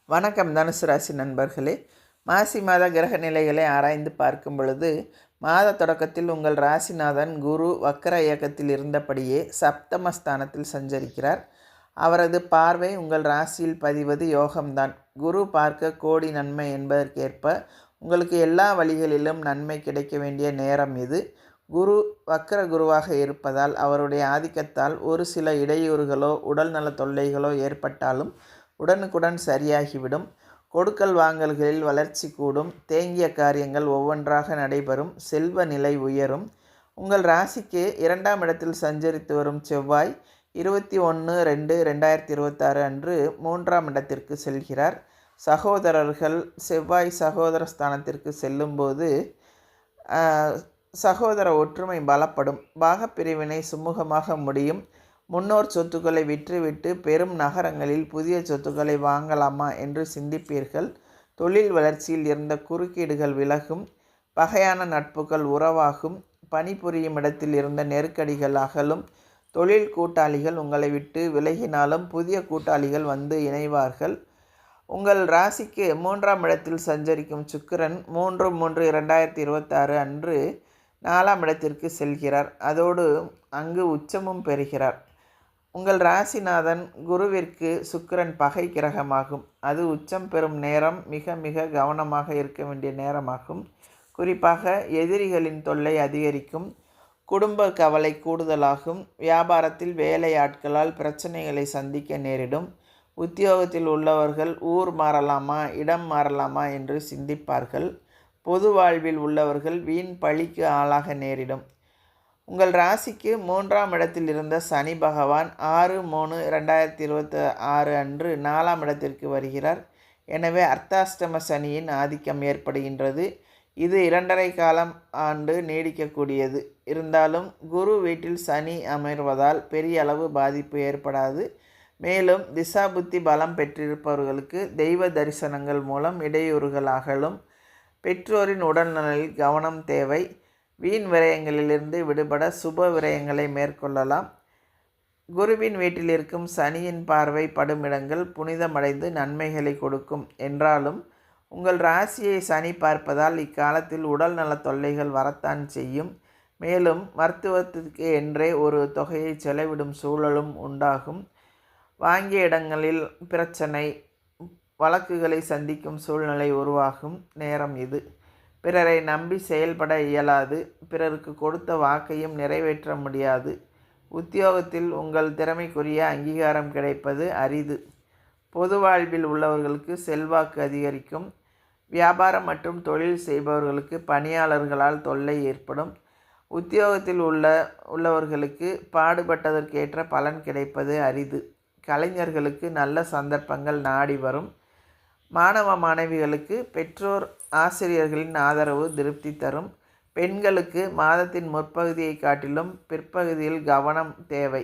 வணக்கம் தனுசு ராசி நண்பர்களே. மாசி மாத கிரக நிலைகளை ஆராய்ந்து பார்க்கும் பொழுது மாத தொடக்கத்தில் உங்கள் ராசிநாதன் குரு வக்கர இயக்கத்தில் இருந்தபடியே சப்தமஸ்தானத்தில் சஞ்சரிக்கிறார். அவரது பார்வை உங்கள் ராசியில் பதிவது யோகம்தான். குரு பார்க்க கோடி நன்மை என்பதற்கேற்ப உங்களுக்கு எல்லா வழிகளிலும் நன்மை கிடைக்க வேண்டிய நேரம் இது. குரு வக்கர குருவாக இருப்பதால் அவருடைய ஆதிக்கத்தால் ஒரு சில இடையூறுகளோ உடல்நல தொல்லைகளோ ஏற்பட்டாலும் உடனுக்குடன் சரியாகிவிடும். கொடுக்கல் வாங்கல்களில் வளர்ச்சி கூடும். தேங்கிய காரியங்கள் ஒவ்வொன்றாக நடைபெறும். செல்வ நிலை உயரும். உங்கள் ராசிக்கு 2ஆம் இடத்தில் சஞ்சரித்து வரும் செவ்வாய் 21/2/2026 அன்று 3ஆம் இடத்திற்கு செல்கிறார். சகோதரர்கள் செவ்வாய் சகோதர ஸ்தானத்திற்கு செல்லும்போது சகோதர ஒற்றுமை பலப்படும். பாகப்பிரிவினை சுமூகமாக முடியும். முன்னோர் சொத்துக்களை விற்றுவிட்டு பெரும் நகரங்களில் புதிய சொத்துக்களை வாங்கலாமா என்று சிந்திப்பீர்கள். தொழில் வளர்ச்சியில் இருந்த குறுக்கீடுகள் விலகும். பகையான நட்புகள் உறவாகும். பணிபுரியும் இடத்தில் இருந்த நெருக்கடிகள் அகலும். தொழில் கூட்டாளிகள் உங்களை விட்டு விலகினாலும் புதிய கூட்டாளிகள் வந்து இணைவார்கள். உங்கள் ராசிக்கு 3ஆம் இடத்தில் சஞ்சரிக்கும் சுக்கிரன் 3/3/2026 அன்று 4ஆம் இடத்திற்கு செல்கிறார். அதோடு அங்கு உச்சமும் பெறுகிறார். உங்கள் ராசிநாதன் குருவிற்கு சுக்கிரன் பகை கிரகமாகும். அது உச்சம் பெறும் நேரம் மிக மிக கவனமாக இருக்க வேண்டிய நேரமாகும். குறிப்பாக எதிரிகளின் தொல்லை அதிகரிக்கும். குடும்ப கவலை கூடுதலாகும். வியாபாரத்தில் வேலையாட்களால் பிரச்சனைகளை சந்திக்க நேரிடும். உத்தியோகத்தில் உள்ளவர்கள் ஊர் மாறலாமா இடம் மாறலாமா என்று சிந்திப்பார்கள். பொது வாழ்வில் உள்ளவர்கள் வீண் பழிக்கு ஆளாக நேரிடும். உங்கள் ராசிக்கு 3ஆம் இடத்தில் இருந்த சனி பகவான் 6/3/2026 அன்று 4ஆம் இடத்திற்கு வருகிறார். எனவே அர்த்தாஷ்டம சனியின் ஆதிக்கம் ஏற்படுகின்றது. இது 2½ ஆண்டு நீடிக்கக்கூடியது. இருந்தாலும் குரு வீட்டில் சனி அமர்வதால் பெரிய அளவு பாதிப்பு ஏற்படாது. மேலும் திசாபுத்தி பலம் பெற்றிருப்பவர்களுக்கு தெய்வ தரிசனங்கள் மூலம் இடையூறுகள் அகலும். பெற்றோரின் உடல்நலில் கவனம் தேவை. வீண் விரயங்களிலிருந்து விடுபட சுப விரயங்களை மேற்கொள்ளலாம். குருவின் வீட்டில் இருக்கும் சனியின் பார்வை படுமிடங்கள் புனிதமடைந்து நன்மைகளை கொடுக்கும். என்றாலும் உங்கள் ராசியை சனி பார்ப்பதால் இக்காலத்தில் உடல் நல தொல்லைகள் வரத்தான் செய்யும். மேலும் மருத்துவத்திற்கு என்றே ஒரு தொகையை செலவிடும் சூழலும் உண்டாகும். வாங்கிய இடங்களில் பிரச்சனை வழக்குகளை சந்திக்கும் சூழ்நிலை உருவாகும் நேரம் இது. பிறரை நம்பி செயல்பட இயலாது. பிறருக்கு கொடுத்த வாக்கையும் நிறைவேற்ற முடியாது. உத்தியோகத்தில் உங்கள் திறமைக்குரிய அங்கீகாரம் கிடைப்பது அரிது. பொது வாழ்வில் உள்ளவர்களுக்கு செல்வாக்கு அதிகரிக்கும். வியாபாரம் மற்றும் தொழில் செய்பவர்களுக்கு பணியாளர்களால் தொல்லை ஏற்படும். உத்தியோகத்தில் உள்ளவர்களுக்கு பாடுபட்டதற்கேற்ற பலன் கிடைப்பது அரிது. கலைஞர்களுக்கு நல்ல சந்தர்ப்பங்கள் நாடி வரும். மாணவ மாணவிகளுக்கு பெற்றோர் ஆசிரியர்களின் ஆதரவு திருப்தி தரும். பெண்களுக்கு மாதத்தின் முற்பகுதியை காட்டிலும் பிற்பகுதியில் கவனம் தேவை.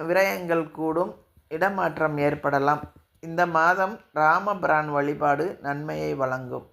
விரயங்கள் கூடும். இடமாற்றம் ஏற்படலாம். இந்த மாதம் ராமபிரான் வழிபாடு நன்மையை வழங்கும்.